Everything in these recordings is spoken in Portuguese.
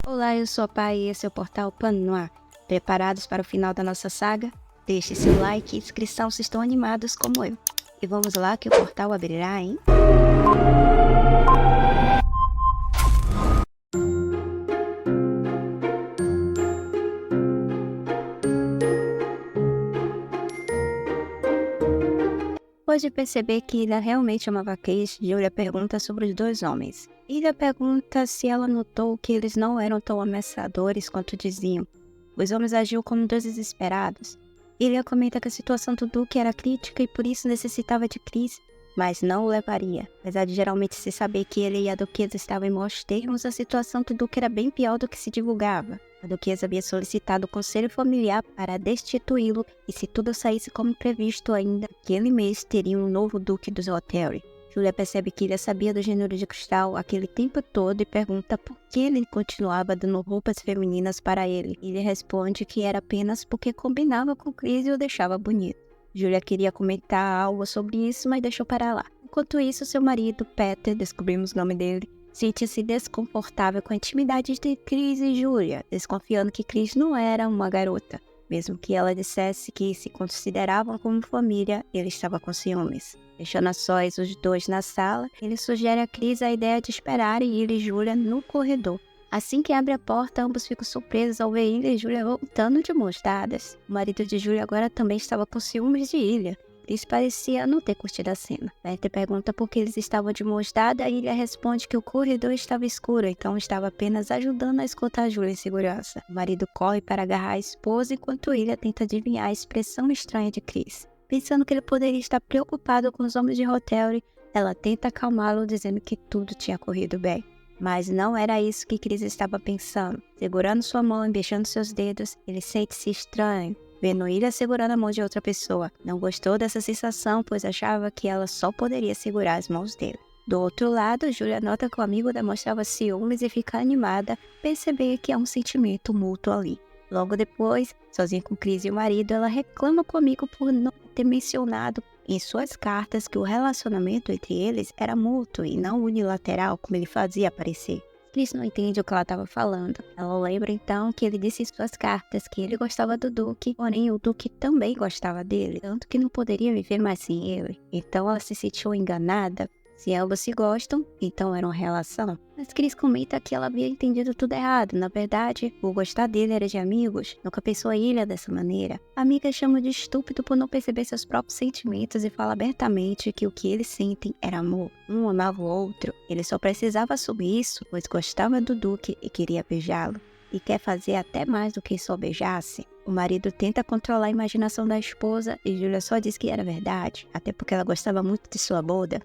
Olá, eu sou a Pai e esse é o portal Pano no Ar. Preparados para o final da nossa saga? Deixe seu like e inscrição se estão animados como eu. E vamos lá que o portal abrirá, hein? Depois de perceber que Ilha realmente amava Chris, Julia pergunta sobre os dois homens. Ilha pergunta se ela notou que eles não eram tão ameaçadores quanto diziam. Os homens agiam como dois desesperados. Ilha comenta que a situação do Duque era crítica e por isso necessitava de Chris, mas não o levaria. Apesar de geralmente se saber que ele e a Duquesa estavam em maus termos, a situação do Duque era bem pior do que se divulgava. A Duquesa havia solicitado o conselho familiar para destituí-lo e se tudo saísse como previsto ainda, aquele mês teria um novo Duque dos Oteri. Julia percebe que Ilha sabia do gênero de cristal aquele tempo todo e pergunta por que ele continuava dando roupas femininas para ele. Ilha responde que era apenas porque combinava com Chris e o deixava bonito. Julia queria comentar algo sobre isso, mas deixou para lá. Enquanto isso, seu marido, Peter, descobrimos o nome dele, sentia-se desconfortável com a intimidade de Chris e Julia, desconfiando que Chris não era uma garota. Mesmo que ela dissesse que se consideravam como família, ele estava com ciúmes. Deixando a sós os dois na sala, ele sugere a Chris a ideia de esperarem ele e Julia no corredor. Assim que abre a porta, ambos ficam surpresos ao ver Ilha e Julia voltando de mãos dadas. O marido de Julia agora também estava com ciúmes de Ilha. Chris parecia não ter curtido a cena. Peter pergunta por que eles estavam de mãos dadas e Ilha responde que o corredor estava escuro, então estava apenas ajudando a escutar Julia em segurança. O marido corre para agarrar a esposa enquanto Ilha tenta adivinhar a expressão estranha de Chris. Pensando que ele poderia estar preocupado com os homens de Hotel, ela tenta acalmá-lo dizendo que tudo tinha corrido bem. Mas não era isso que Chris estava pensando. Segurando sua mão e beijando seus dedos, ele sente-se estranho, vendo Ilha segurando a mão de outra pessoa. Não gostou dessa sensação, pois achava que ela só poderia segurar as mãos dele. Do outro lado, Julia nota que o amigo demonstrava ciúmes e fica animada, perceber que há um sentimento mútuo ali. Logo depois, sozinha com Chris e o marido, ela reclama com o amigo por não ter mencionado em suas cartas que o relacionamento entre eles era mútuo e não unilateral, como ele fazia parecer. Chris não entende o que ela estava falando. Ela lembra então que ele disse em suas cartas que ele gostava do Duque, porém o Duque também gostava dele, tanto que não poderia viver mais sem ele. Então ela se sentiu enganada. Se ambos se gostam, então era uma relação. Mas Chris comenta que ela havia entendido tudo errado. Na verdade, o gostar dele era de amigos. Nunca pensou a Ilha dessa maneira. A amiga chama de estúpido por não perceber seus próprios sentimentos e fala abertamente que o que eles sentem era amor. Um amava o outro. Ele só precisava assumir isso, pois gostava do Duque e queria beijá-lo. E quer fazer até mais do que só beijasse. O marido tenta controlar a imaginação da esposa e Julia só diz que era verdade, até porque ela gostava muito de sua boda.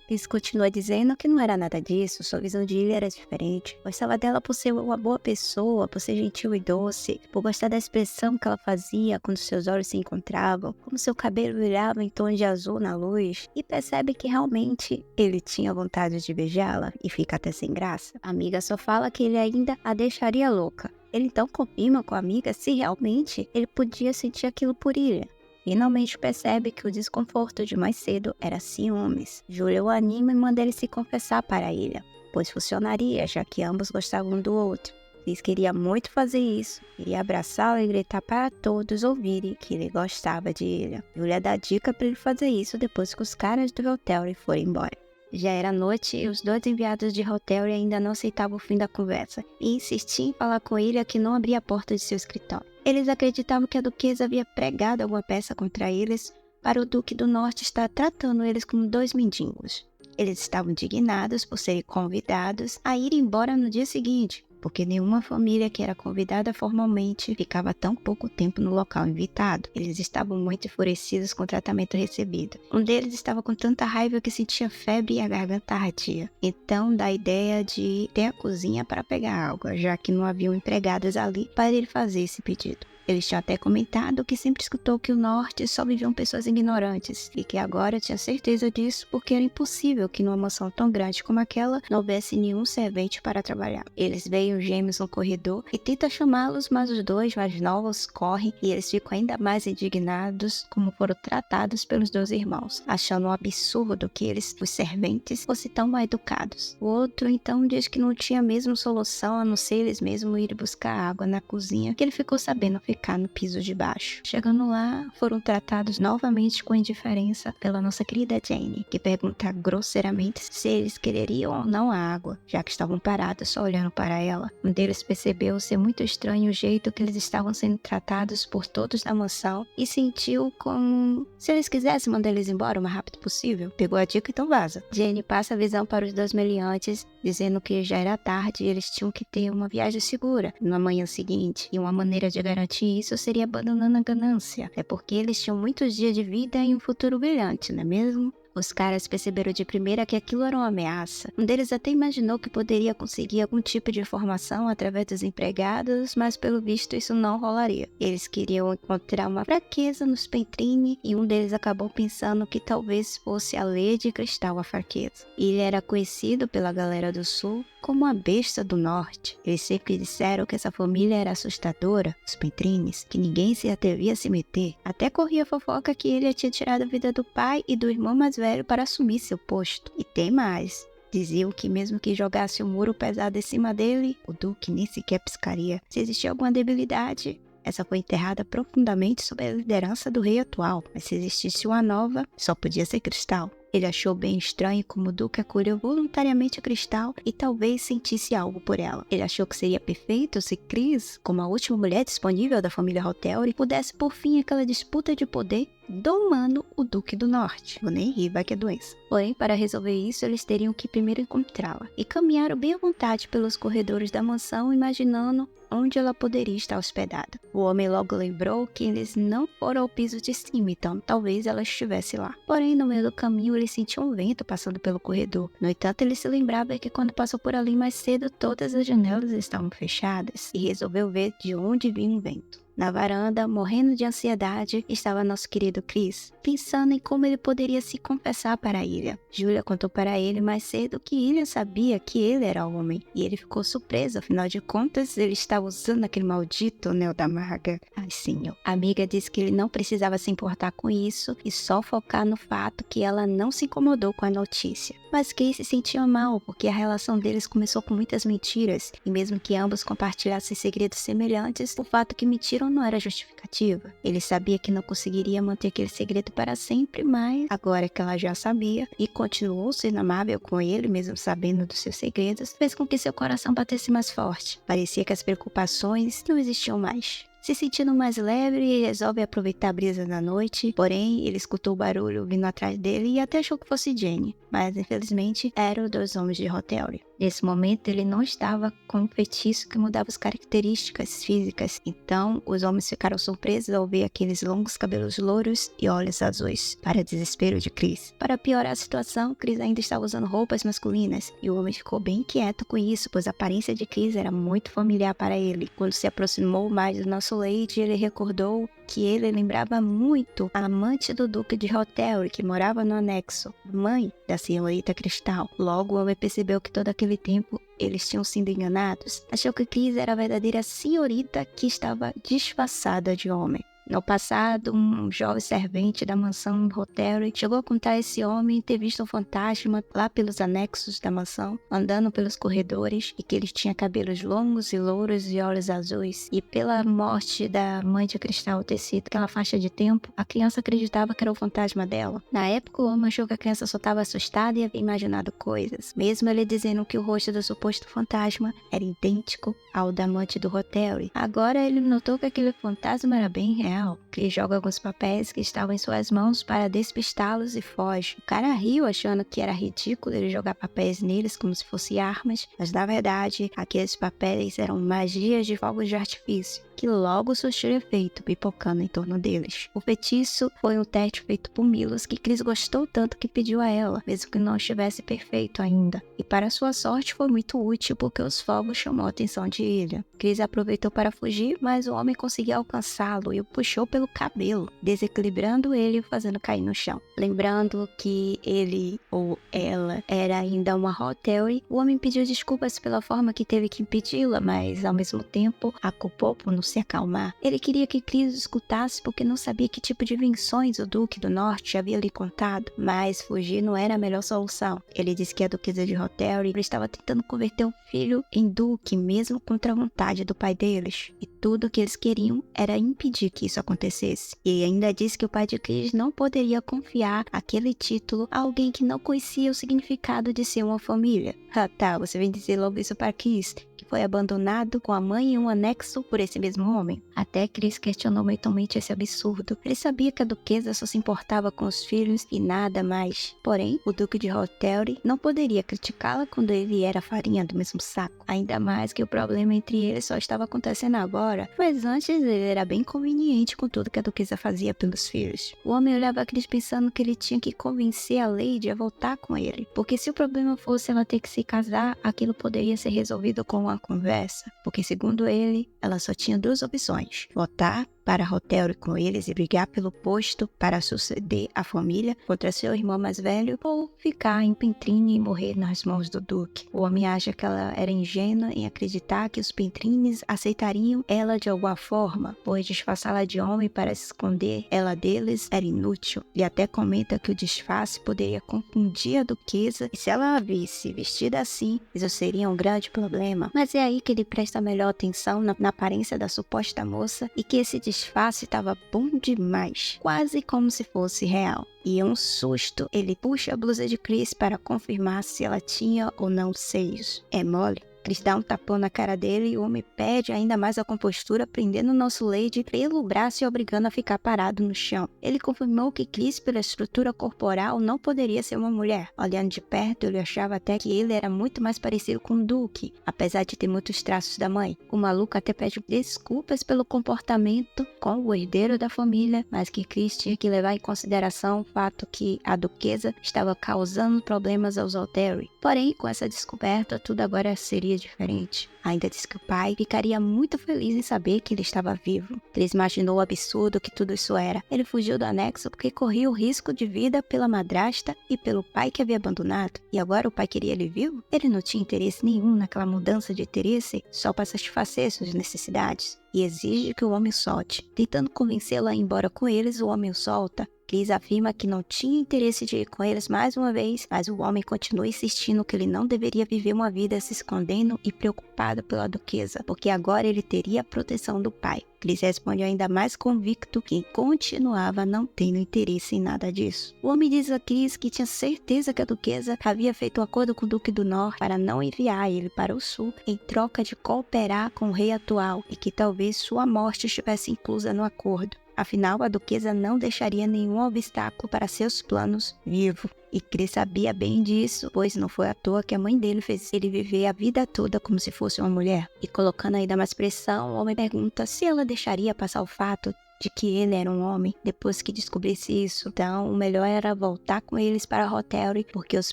Chris continua dizendo que não era nada disso, sua visão de Ilha era diferente. Gostava dela por ser uma boa pessoa, por ser gentil e doce, por gostar da expressão que ela fazia quando seus olhos se encontravam, como seu cabelo brilhava em tons de azul na luz, e percebe que realmente ele tinha vontade de beijá-la e fica até sem graça. A amiga só fala que ele ainda a deixaria louca. Ele então confirma com a amiga se realmente ele podia sentir aquilo por Ilha. Finalmente percebe que o desconforto de mais cedo era ciúmes. Julia o anima e manda ele se confessar para Ilha, pois funcionaria, já que ambos gostavam um do outro. Chris queria muito fazer isso, queria abraçá-lo e gritar para todos ouvirem que ele gostava de Ilha. Julia dá dica para ele fazer isso depois que os caras do hotel forem embora. Já era noite e os dois enviados de Hotel ainda não aceitavam o fim da conversa e insistiam em falar com Ilha que não abria a porta de seu escritório. Eles acreditavam que a Duquesa havia pregado alguma peça contra eles para o Duque do Norte estar tratando eles como dois mendigos. Eles estavam indignados por serem convidados a ir embora no dia seguinte, porque nenhuma família que era convidada formalmente ficava tão pouco tempo no local invitado. Eles estavam muito enfurecidos com o tratamento recebido. Um deles estava com tanta raiva que sentia febre e a garganta ardia. Então, dá a ideia de ir até a cozinha para pegar água, já que não haviam empregados ali para ele fazer esse pedido. Eles tinham até comentado que sempre escutou que o norte só viviam pessoas ignorantes e que agora tinha certeza disso porque era impossível que numa mansão tão grande como aquela não houvesse nenhum servente para trabalhar. Eles veem os gêmeos no corredor e tentam chamá-los, mas os dois mais novos correm e eles ficam ainda mais indignados como foram tratados pelos dois irmãos, achando um absurdo que eles, os serventes, fossem tão mal educados. O outro então diz que não tinha mesmo solução a não ser eles mesmos ir buscar água na cozinha, que ele ficou sabendo ficar no piso de baixo. Chegando lá, foram tratados novamente com indiferença pela nossa querida Jane, que pergunta grosseiramente se eles quereriam ou não a água, já que estavam parados só olhando para ela. Um deles percebeu ser muito estranho o jeito que eles estavam sendo tratados por todos da mansão e sentiu como se eles quisessem mandar eles embora o mais rápido possível. Pegou a dica, então vaza. Jane passa a visão para os dois meliantes, dizendo que já era tarde e eles tinham que ter uma viagem segura na manhã seguinte, e uma maneira de garantir isso seria abandonando a ganância. É porque eles tinham muitos dias de vida e um futuro brilhante, não é mesmo? Os caras perceberam de primeira que aquilo era uma ameaça. Um deles até imaginou que poderia conseguir algum tipo de informação através dos empregados, mas pelo visto isso não rolaria. Eles queriam encontrar uma fraqueza nos Pentrine e um deles acabou pensando que talvez fosse a Lady Cristal a fraqueza. Ele era conhecido pela galera do sul como a besta do norte. Eles sempre disseram que essa família era assustadora, os Pentrines, que ninguém se atrevia a se meter. Até corria fofoca que ele tinha tirado a vida do pai e do irmão mais velho para assumir seu posto. E tem mais. Diziam que mesmo que jogasse um muro pesado em cima dele, o Duque nem sequer piscaria. Se existia alguma debilidade, essa foi enterrada profundamente sob a liderança do rei atual. Mas se existisse uma nova, só podia ser Cristal. Ele achou bem estranho como o Duque acolheu voluntariamente a Cristal e talvez sentisse algo por ela. Ele achou que seria perfeito se Cris, como a última mulher disponível da família Hotelry, pudesse por fim aquela disputa de poder domando o Duque do Norte. Vou nem rir, vai que é doença. Porém, para resolver isso, eles teriam que primeiro encontrá-la. E caminharam bem à vontade pelos corredores da mansão, imaginando onde ela poderia estar hospedada. O homem logo lembrou que eles não foram ao piso de cima, então talvez ela estivesse lá. Porém, no meio do caminho, ele sentiu um vento passando pelo corredor. No entanto, ele se lembrava que quando passou por ali mais cedo, todas as janelas estavam fechadas e resolveu ver de onde vinha o vento. Na varanda, morrendo de ansiedade, estava nosso querido Chris, pensando em como ele poderia se confessar para Ilha. Julia contou para ele mais cedo que Ilha sabia que ele era o homem, e ele ficou surpreso, afinal de contas, ele estava usando aquele maldito anel da maga. Ai, senhor. A amiga disse que ele não precisava se importar com isso e só focar no fato que ela não se incomodou com a notícia. Mas Chris se sentia mal, porque a relação deles começou com muitas mentiras, e mesmo que ambos compartilhassem segredos semelhantes, o fato que mentiram não era justificativa. Ele sabia que não conseguiria manter aquele segredo para sempre, mas agora que ela já sabia e continuou sendo amável com ele, mesmo sabendo dos seus segredos, fez com que seu coração batesse mais forte. Parecia que as preocupações não existiam mais. Se sentindo mais leve, ele resolve aproveitar a brisa da noite, porém ele escutou o barulho vindo atrás dele e até achou que fosse Jane, mas infelizmente eram dois homens de Hotelry. Nesse momento ele não estava com um feitiço que mudava as características físicas, então os homens ficaram surpresos ao ver aqueles longos cabelos louros e olhos azuis, para desespero de Chris. Para piorar a situação, Chris ainda estava usando roupas masculinas e o homem ficou bem quieto com isso, pois a aparência de Chris era muito familiar para ele. Quando se aproximou mais do nosso Lady, ele recordou que ele lembrava muito a amante do Duque de Hotelry, que morava no anexo, mãe da senhorita Cristal. Logo, o homem percebeu que todo aquele tempo eles tinham sido enganados. Achou que Chris era a verdadeira senhorita que estava disfarçada de homem. No passado, um jovem servente da mansão Hotelry chegou a contar a esse homem ter visto um fantasma lá pelos anexos da mansão, andando pelos corredores, e que ele tinha cabelos longos e louros e olhos azuis. E pela morte da mãe de Cristal ter sido aquela faixa de tempo, a criança acreditava que era o fantasma dela. Na época, o homem achou que a criança só estava assustada e havia imaginado coisas, mesmo ele dizendo que o rosto do suposto fantasma era idêntico ao da amante do Hotelry. Agora ele notou que aquele fantasma era bem real real. Chris joga alguns papéis que estavam em suas mãos para despistá-los e foge. O cara riu achando que era ridículo ele jogar papéis neles como se fossem armas, mas na verdade aqueles papéis eram magias de fogos de artifício, que logo surtiu efeito, pipocando em torno deles. O feitiço foi um teste feito por Milos que Chris gostou tanto que pediu a ela, mesmo que não estivesse perfeito ainda. E para sua sorte foi muito útil porque os fogos chamou a atenção de Ilha. Chris aproveitou para fugir, mas o homem conseguiu alcançá-lo e o puxou pelo cabelo, desequilibrando ele e fazendo cair no chão. Lembrando que ele ou ela era ainda uma Hotelry, o homem pediu desculpas pela forma que teve que impedi-la, mas ao mesmo tempo a culpou por não se acalmar. Ele queria que Chris escutasse porque não sabia que tipo de invenções o Duque do Norte havia lhe contado, mas fugir não era a melhor solução. Ele disse que a Duquesa de Hotelry estava tentando converter o filho em Duque, mesmo contra a vontade do pai deles, e tudo o que eles queriam era impedir que isso acontecesse. E ainda disse que o pai de Chris não poderia confiar aquele título a alguém que não conhecia o significado de ser uma família. Ah tá, você vem dizer logo isso para Chris, que foi abandonado com a mãe em um anexo por esse mesmo homem. Até Chris questionou mentalmente esse absurdo. Ele sabia que a duquesa só se importava com os filhos e nada mais. Porém, o Duque de Hotelry não poderia criticá-la quando ele era farinha do mesmo saco. Ainda mais que o problema entre eles só estava acontecendo agora, mas antes ele era bem conveniente com tudo que a duquesa fazia pelos filhos. O homem olhava a Chris pensando que ele tinha que convencer a Lady a voltar com ele, porque se o problema fosse ela ter que se casar, aquilo poderia ser resolvido com uma conversa, porque segundo ele, ela só tinha duas opções: votar para Hotelry com eles e brigar pelo posto para suceder a família contra seu irmão mais velho, ou ficar em Pentrine e morrer nas mãos do Duque. O homem acha que ela era ingênua em acreditar que os Pentrines aceitariam ela de alguma forma, pois disfarçá-la de homem para esconder ela deles era inútil. Ele até comenta que o disfarce poderia confundir a duquesa, e se ela a visse vestida assim, isso seria um grande problema. Mas é aí que ele presta melhor atenção na aparência da suposta moça, e que esse disfarce estava bom demais, quase como se fosse real. E um susto, ele puxa a blusa de Chris para confirmar se ela tinha ou não seios. É mole. Chris dá um tapão na cara dele e o homem perde ainda mais a compostura, prendendo nosso Lady pelo braço e obrigando a ficar parado no chão. Ele confirmou que Chris, pela estrutura corporal, não poderia ser uma mulher. Olhando de perto, ele achava até que ele era muito mais parecido com o Duque, apesar de ter muitos traços da mãe. O maluco até pede desculpas pelo comportamento com o herdeiro da família, mas que Chris tinha que levar em consideração o fato que a duquesa estava causando problemas aos Hotelry. Porém, com essa descoberta, tudo agora seria diferente. Ainda disse que o pai ficaria muito feliz em saber que ele estava vivo. Chris imaginou o absurdo que tudo isso era. Ele fugiu do anexo porque corria o risco de vida pela madrasta e pelo pai que havia abandonado. E agora o pai queria ele vivo? Ele não tinha interesse nenhum naquela mudança de interesse só para satisfazer suas necessidades. E exige que o homem solte. Tentando convencê-la a ir embora com eles, o homem o solta. Chris afirma que não tinha interesse de ir com eles mais uma vez, mas o homem continua insistindo que ele não deveria viver uma vida se escondendo e preocupado pela duquesa, porque agora ele teria a proteção do pai. Chris responde ainda mais convicto que continuava não tendo interesse em nada disso. O homem diz a Chris que tinha certeza que a duquesa havia feito um acordo com o Duque do Norte para não enviar ele para o sul em troca de cooperar com o rei atual e que talvez sua morte estivesse inclusa no acordo. Afinal, a duquesa não deixaria nenhum obstáculo para seus planos vivo. E Chris sabia bem disso, pois não foi à toa que a mãe dele fez ele viver a vida toda como se fosse uma mulher. E colocando ainda mais pressão, o homem pergunta se ela deixaria passar o fato de que ele era um homem depois que descobrisse isso. Então, o melhor era voltar com eles para Hotelry, porque os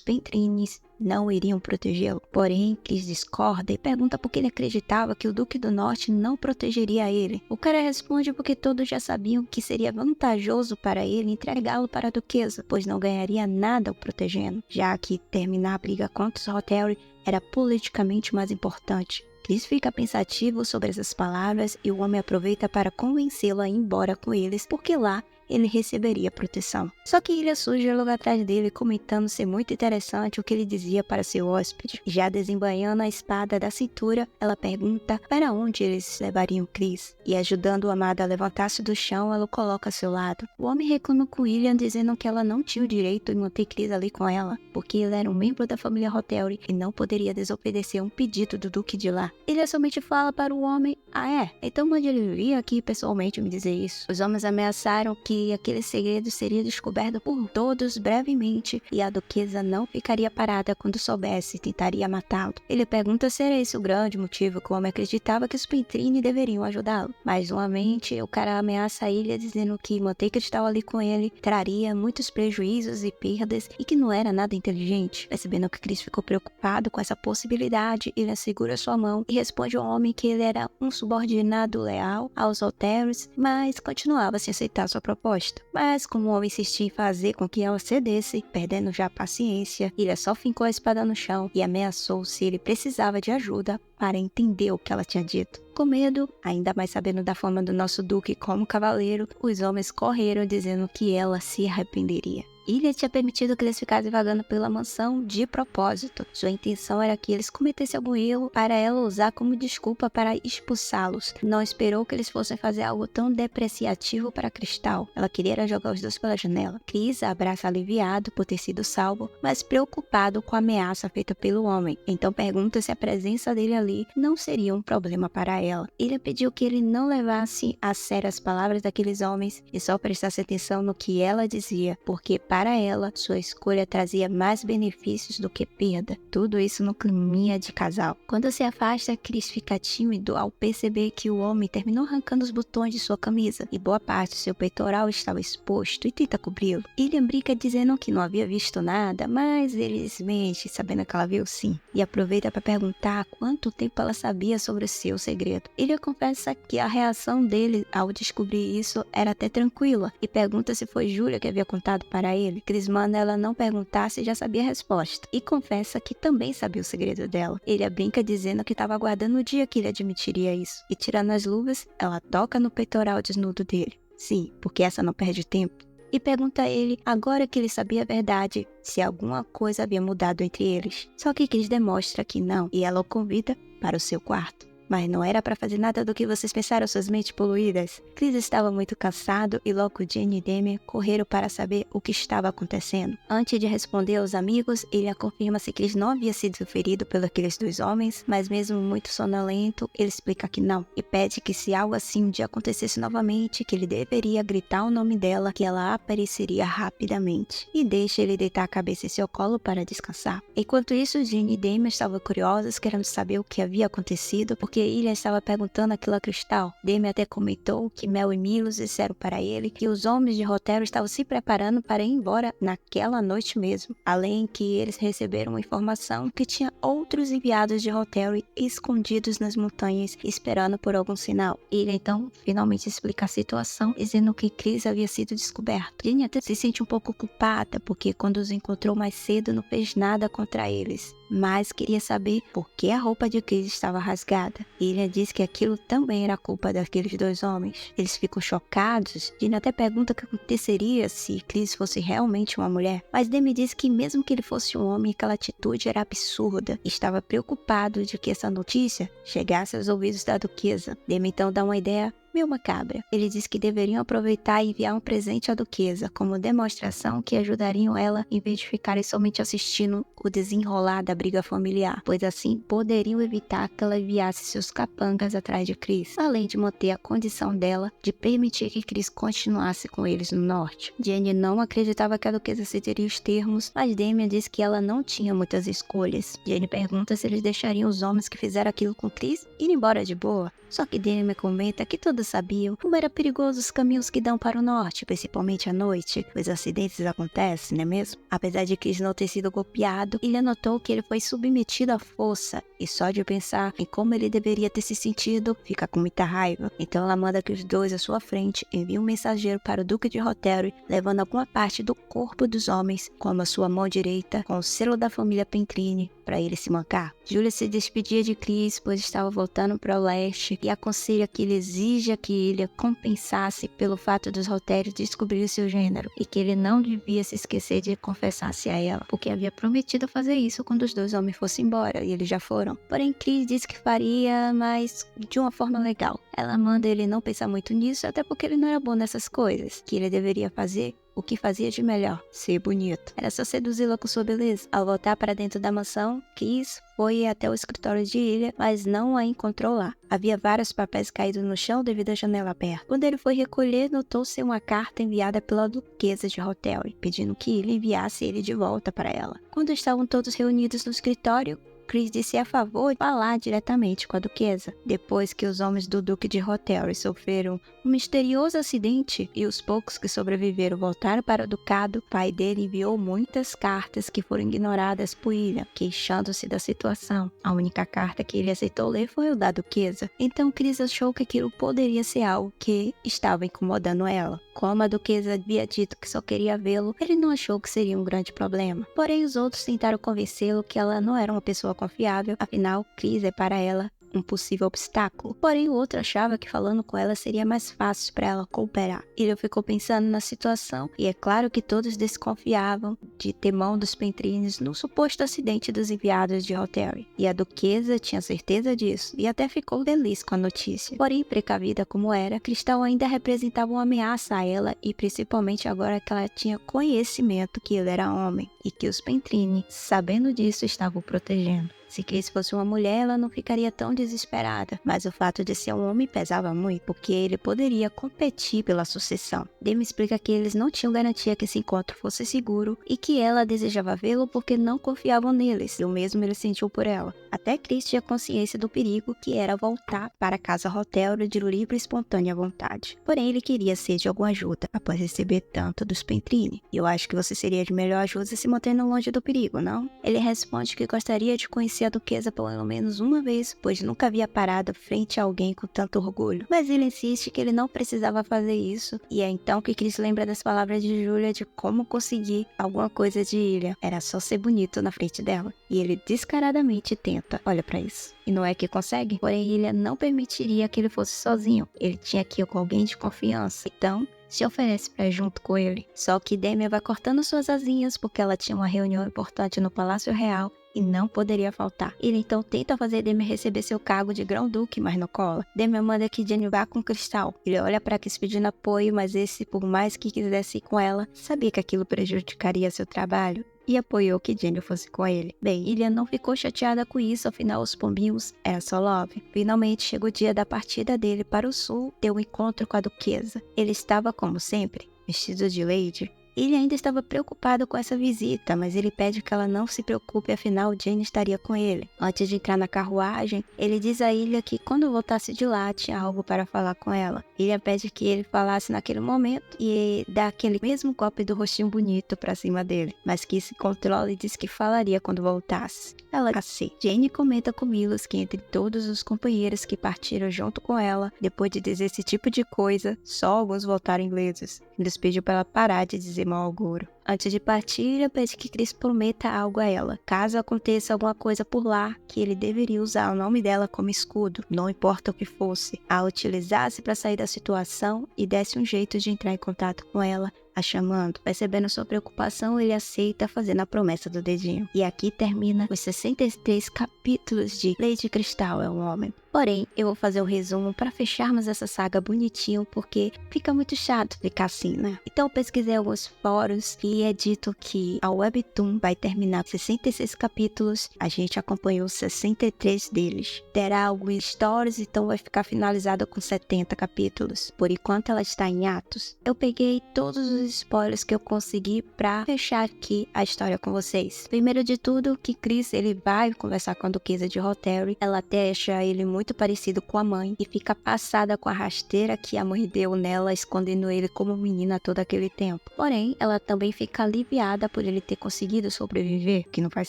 Pentrines não iriam protegê-lo. Porém, Chris discorda e pergunta por que ele acreditava que o Duque do Norte não protegeria ele. O cara responde porque todos já sabiam que seria vantajoso para ele entregá-lo para a duquesa, pois não ganharia nada o protegendo, já que terminar a briga contra os Hotelry era politicamente mais importante. Chris fica pensativo sobre essas palavras e o homem aproveita para convencê-lo a ir embora com eles, porque lá ele receberia proteção. Só que Ilha surge logo atrás dele, comentando ser muito interessante o que ele dizia para seu hóspede. Já desembainhando a espada da cintura, ela pergunta para onde eles levariam Chris. E ajudando o amado a levantar-se do chão, ela o coloca ao seu lado. O homem reclama com William, dizendo que ela não tinha o direito de manter Chris ali com ela, porque ele era um membro da família Hotelry e não poderia desobedecer um pedido do Duque de lá. Ele somente fala para o homem: "Ah é? Então mande ele vir aqui pessoalmente me dizer isso." Os homens ameaçaram que aquele segredo seria descoberto por todos brevemente e a duquesa não ficaria parada quando soubesse e tentaria matá-lo. Ele pergunta se era esse o grande motivo que o homem acreditava que os Pentrini deveriam ajudá-lo. Mais uma mente, o cara ameaça a Ilha dizendo que manter Cristal ali com ele traria muitos prejuízos e perdas e que não era nada inteligente. Percebendo que Chris ficou preocupado com essa possibilidade, ele segura sua mão e responde ao homem que ele era um subordinado leal aos Hotelys, mas continuava sem aceitar sua proposta. Mas como o homem insistia em fazer com que ela cedesse, perdendo já a paciência, ele só fincou a espada no chão e ameaçou se ele precisava de ajuda para entender o que ela tinha dito. Com medo, ainda mais sabendo da fama do nosso duque como cavaleiro, os homens correram dizendo que ela se arrependeria. Ilha tinha permitido que eles ficassem vagando pela mansão de propósito. Sua intenção era que eles cometessem algum erro para ela usar como desculpa para expulsá-los. Não esperou que eles fossem fazer algo tão depreciativo para Cristal. Ela queria jogar os dois pela janela. Chris abraça aliviado por ter sido salvo, mas preocupado com a ameaça feita pelo homem. Então pergunta se a presença dele ali não seria um problema para ela. Ilha pediu que ele não levasse a sério as palavras daqueles homens e só prestasse atenção no que ela dizia, porque para ela, sua escolha trazia mais benefícios do que perda. Tudo isso no climinha de casal. Quando se afasta, Chris fica tímido ao perceber que o homem terminou arrancando os botões de sua camisa e boa parte do seu peitoral estava exposto e tenta cobri-lo. Ilha brinca dizendo que não havia visto nada, mas ele desmente, sabendo que ela viu sim, e aproveita para perguntar quanto tempo ela sabia sobre o seu segredo. Ilha confessa que a reação dele ao descobrir isso era até tranquila e pergunta se foi Julia que havia contado para ele. Chris manda ela não perguntar se já sabia a resposta e confessa que também sabia o segredo dela. Ele brinca dizendo que estava aguardando o dia que ele admitiria isso. E tirando as luvas, ela toca no peitoral desnudo dele. Sim, porque essa não perde tempo. E pergunta a ele, agora que ele sabia a verdade, se alguma coisa havia mudado entre eles. Só que Chris demonstra que não e ela o convida para o seu quarto. Mas não era para fazer nada do que vocês pensaram, suas mentes poluídas. Chris estava muito cansado e logo Jane e Damian correram para saber o que estava acontecendo. Antes de responder aos amigos, ele confirma se Chris não havia sido ferido pelos aqueles dois homens, mas mesmo muito sonolento, ele explica que não. E pede que se algo assim um dia acontecesse novamente, que ele deveria gritar o nome dela, que ela apareceria rapidamente. E deixa ele deitar a cabeça em seu colo para descansar. Enquanto isso, Jane e Damian estavam curiosos, querendo saber o que havia acontecido, porque Ilha estava perguntando aquilo a Cristal. Damian até comentou que Mel e Milos disseram para ele que os homens de Hotelry estavam se preparando para ir embora naquela noite mesmo. Além que eles receberam uma informação que tinha outros enviados de Hotelry escondidos nas montanhas esperando por algum sinal. Ilha então finalmente explica a situação, dizendo que Chris havia sido descoberto. Jane até se sente um pouco culpada, porque quando os encontrou mais cedo não fez nada contra eles, mas queria saber por que a roupa de Chris estava rasgada. Ilha diz que aquilo também era culpa daqueles dois homens. Eles ficam chocados. Jane até pergunta o que aconteceria se Chris fosse realmente uma mulher, mas Demi diz que mesmo que ele fosse um homem, aquela atitude era absurda. Estava preocupado de que essa notícia chegasse aos ouvidos da duquesa. Demi então dá uma ideia meio macabra. Ele diz que deveriam aproveitar e enviar um presente à duquesa, como demonstração que ajudariam ela em vez de ficarem somente assistindo o desenrolar da briga familiar, pois assim poderiam evitar que ela enviasse seus capangas atrás de Chris, além de manter a condição dela de permitir que Chris continuasse com eles no norte. Jane não acreditava que a duquesa cederia os termos, mas Damian diz que ela não tinha muitas escolhas. Jane pergunta se eles deixariam os homens que fizeram aquilo com Chris ir embora de boa. Só que Damian comenta que todos sabiam como era perigoso os caminhos que dão para o norte, principalmente à noite. Os acidentes acontecem, não é mesmo? Apesar de Chris não ter sido golpeado, ele notou que ele foi submetido à força e só de pensar em como ele deveria ter se sentido, fica com muita raiva. Então ela manda que os dois à sua frente enviem um mensageiro para o Duque de Rotheri, levando alguma parte do corpo dos homens, como a sua mão direita, com o selo da família Pentrini, para ele se mancar. Julia se despedia de Chris, pois estava voltando para o leste, e aconselha que ele exija que Ilha compensasse pelo fato dos Rotheri descobrir seu gênero, e que ele não devia se esquecer de confessar-se a ela, porque havia prometido fazer isso quando os dois homens fossem embora, e eles já foram. Porém, Chris disse que faria, mas de uma forma legal. Ela manda ele não pensar muito nisso, até porque ele não era bom nessas coisas, que ele deveria fazer o que fazia de melhor, ser bonito. Era só seduzi-la com sua beleza. Ao voltar para dentro da mansão, Chris foi até o escritório de Ilha, mas não a encontrou lá. Havia vários papéis caídos no chão devido à janela aberta. Quando ele foi recolher, notou ser uma carta enviada pela duquesa de Rotheri, pedindo que Ilha enviasse ele de volta para ela. Quando estavam todos reunidos no escritório, Chris disse a favor de falar diretamente com a duquesa. Depois que os homens do Duque de Rotheri sofreram um misterioso acidente e os poucos que sobreviveram voltaram para o ducado, o pai dele enviou muitas cartas que foram ignoradas por Ilha, queixando-se da situação. A única carta que ele aceitou ler foi o da duquesa. Então Chris achou que aquilo poderia ser algo que estava incomodando ela. Como a duquesa havia dito que só queria vê-lo, ele não achou que seria um grande problema. Porém, os outros tentaram convencê-lo que ela não era uma pessoa confiável, afinal, Chris é para ela um possível obstáculo. Porém, o outro achava que falando com ela seria mais fácil para ela cooperar. Ele ficou pensando na situação, e é claro que todos desconfiavam de ter mão dos Pentrines no suposto acidente dos enviados de Rotheri. E a duquesa tinha certeza disso, e até ficou feliz com a notícia. Porém, precavida como era, Cristal ainda representava uma ameaça a ela, e principalmente agora que ela tinha conhecimento que ele era homem, e que os Pentrine, sabendo disso, estavam o protegendo. Se Chris fosse uma mulher, ela não ficaria tão desesperada, mas o fato de ser um homem pesava muito, porque ele poderia competir pela sucessão. Demi explica que eles não tinham garantia que esse encontro fosse seguro e que ela desejava vê-lo porque não confiavam neles, e o mesmo ele sentiu por ela. Até Chris tinha consciência do perigo que era voltar para a casa Rotheri de livre e espontânea vontade. Porém, ele queria ser de alguma ajuda após receber tanto dos Pentrine. E eu acho que você seria de melhor ajuda se mantendo longe do perigo, não? Ele responde que gostaria de conhecer a duquesa pelo menos uma vez, pois nunca havia parado frente a alguém com tanto orgulho. Mas ele insiste que ele não precisava fazer isso, e é então que Chris lembra das palavras de Julia de como conseguir alguma coisa de Ilha. Era só ser bonito na frente dela. E ele descaradamente tenta. Olha pra isso. E não é que consegue? Porém, Ilha não permitiria que ele fosse sozinho. Ele tinha que ir com alguém de confiança. Então, se oferece para ir junto com ele. Só que Demi vai cortando suas asinhas porque ela tinha uma reunião importante no Palácio Real e não poderia faltar. Ele então tenta fazer Demi receber seu cargo de grão-duque, mas não cola. Demi manda que Jenny vá com Cristal. Ele olha para Chris pedindo apoio, mas esse, por mais que quisesse ir com ela, sabia que aquilo prejudicaria seu trabalho e apoiou que Jenny fosse com ele. Bem, Ilha não ficou chateada com isso, afinal os pombinhos era só love. Finalmente chegou o dia da partida dele para o sul, ter um encontro com a duquesa. Ele estava, como sempre, vestido de lady. Ele ainda estava preocupado com essa visita, mas ele pede que ela não se preocupe, afinal Jane estaria com ele. Antes de entrar na carruagem, ele diz a Ilha que quando voltasse de lá tinha algo para falar com ela. Ilha pede que ele falasse naquele momento e dá aquele mesmo golpe do rostinho bonito pra cima dele, mas que se controla e diz que falaria quando voltasse. Ela aceita. Jane comenta com Milos que entre todos os companheiros que partiram junto com ela, depois de dizer esse tipo de coisa, só alguns voltaram ingleses. Milos pediu para ela parar de dizer mau agouro. Antes de partir, ele pede que Chris prometa algo a ela. Caso aconteça alguma coisa por lá, que ele deveria usar o nome dela como escudo, não importa o que fosse, a utilizasse para sair da situação e desse um jeito de entrar em contato com ela, a chamando. Percebendo sua preocupação, ele aceita, fazendo a promessa do dedinho. E aqui termina os 63 capítulos de Lady Cristal é um Homem. Porém, eu vou fazer um resumo para fecharmos essa saga bonitinho, porque fica muito chato ficar assim, né? Então eu pesquisei alguns fóruns e é dito que a Webtoon vai terminar 66 capítulos. A gente acompanhou 63 deles. Terá alguns stories, então vai ficar finalizada com 70 capítulos. Por enquanto ela está em atos. Eu peguei todos os spoilers que eu consegui pra fechar aqui a história com vocês. Primeiro de tudo, que Chris ele vai conversar com a duquesa de Rothari. Ela até acha ele muito parecido com a mãe e fica passada com a rasteira que a mãe deu nela, escondendo ele como menina todo aquele tempo. Porém, ela também fica aliviada por ele ter conseguido sobreviver, que não faz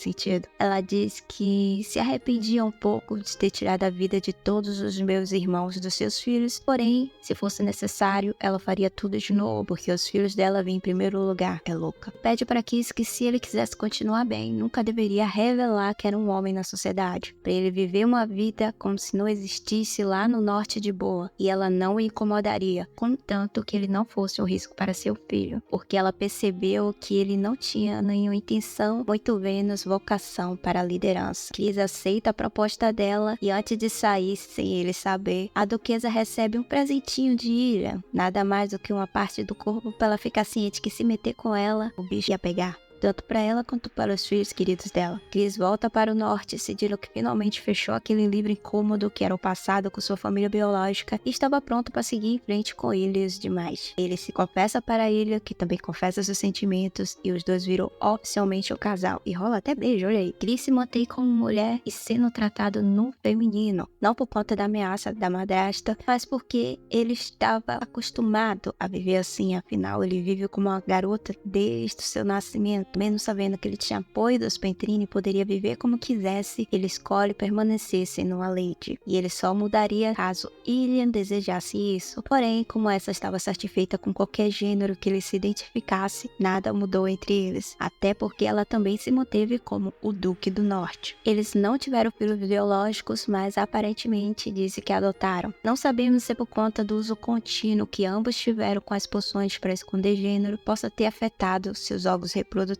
sentido. Ela diz que se arrependia um pouco de ter tirado a vida de todos os meus irmãos dos seus filhos, porém, se fosse necessário, ela faria tudo de novo, porque os filhos dela vêm em primeiro lugar. É louca. Pede para Kiss que se ele quisesse continuar bem, nunca deveria revelar que era um homem na sociedade, para ele viver uma vida como se não existisse lá no norte de boa, e ela não o incomodaria, contanto que ele não fosse um risco para seu filho, porque ela percebeu que ele não tinha nenhuma intenção, muito menos vocação para a liderança. Kiss aceita a proposta dela e antes de sair, sem ele saber, a duquesa recebe um presentinho de ilha, nada mais do que uma parte do corpo para ela ficar ciente que se meter com ela, o bicho ia pegar. Tanto para ela quanto para os filhos queridos dela. Chris volta para o norte, decidindo que finalmente fechou aquele livro incômodo que era o passado com sua família biológica e estava pronto para seguir em frente com ele e os demais. Ele se confessa para a ilha, que também confessa seus sentimentos, e os dois viram oficialmente um casal. E rola até beijo, olha aí. Chris se mantém como mulher e sendo tratado no feminino, não por conta da ameaça da madrasta, mas porque ele estava acostumado a viver assim. Afinal, ele vive como uma garota desde o seu nascimento. Mesmo sabendo que ele tinha apoio dos Pentrini e poderia viver como quisesse, ele escolhe permanecer sendo uma lady. E ele só mudaria caso Ilian desejasse isso. Porém, como essa estava satisfeita com qualquer gênero que ele se identificasse, nada mudou entre eles. Até porque ela também se manteve como o Duque do Norte. Eles não tiveram filhos biológicos, mas aparentemente disse que adotaram. Não sabemos se por conta do uso contínuo que ambos tiveram com as poções para esconder gênero possa ter afetado seus órgãos reprodutores.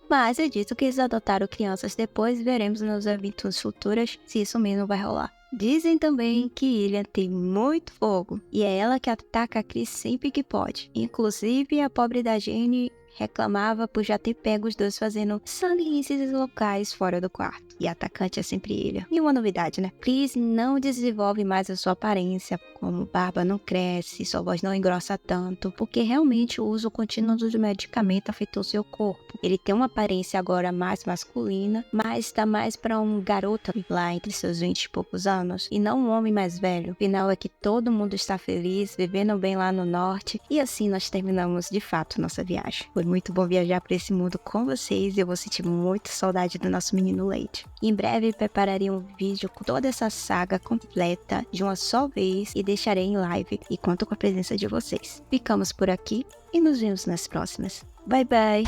Mas é dito que eles adotaram crianças depois e veremos nas aventuras futuras se isso mesmo vai rolar. Dizem também que Ilian tem muito fogo e é ela que ataca a Chris sempre que pode. Inclusive a pobre da Jenny reclamava por já ter pego os dois fazendo saliências locais fora do quarto. E a atacante é sempre ele. E uma novidade, né? Chris não desenvolve mais a sua aparência, como barba não cresce, sua voz não engrossa tanto, porque realmente o uso contínuo do medicamento afetou seu corpo. Ele tem uma aparência agora mais masculina, mas está mais para um garoto lá entre seus 20 e poucos anos, e não um homem mais velho. O final é que todo mundo está feliz, vivendo bem lá no norte, e assim nós terminamos de fato nossa viagem. Foi muito bom viajar para esse mundo com vocês e eu vou sentir muito saudade do nosso menino Leite. Em breve prepararei um vídeo com toda essa saga completa de uma só vez e deixarei em live e conto com a presença de vocês. Ficamos por aqui e nos vemos nas próximas. Bye bye!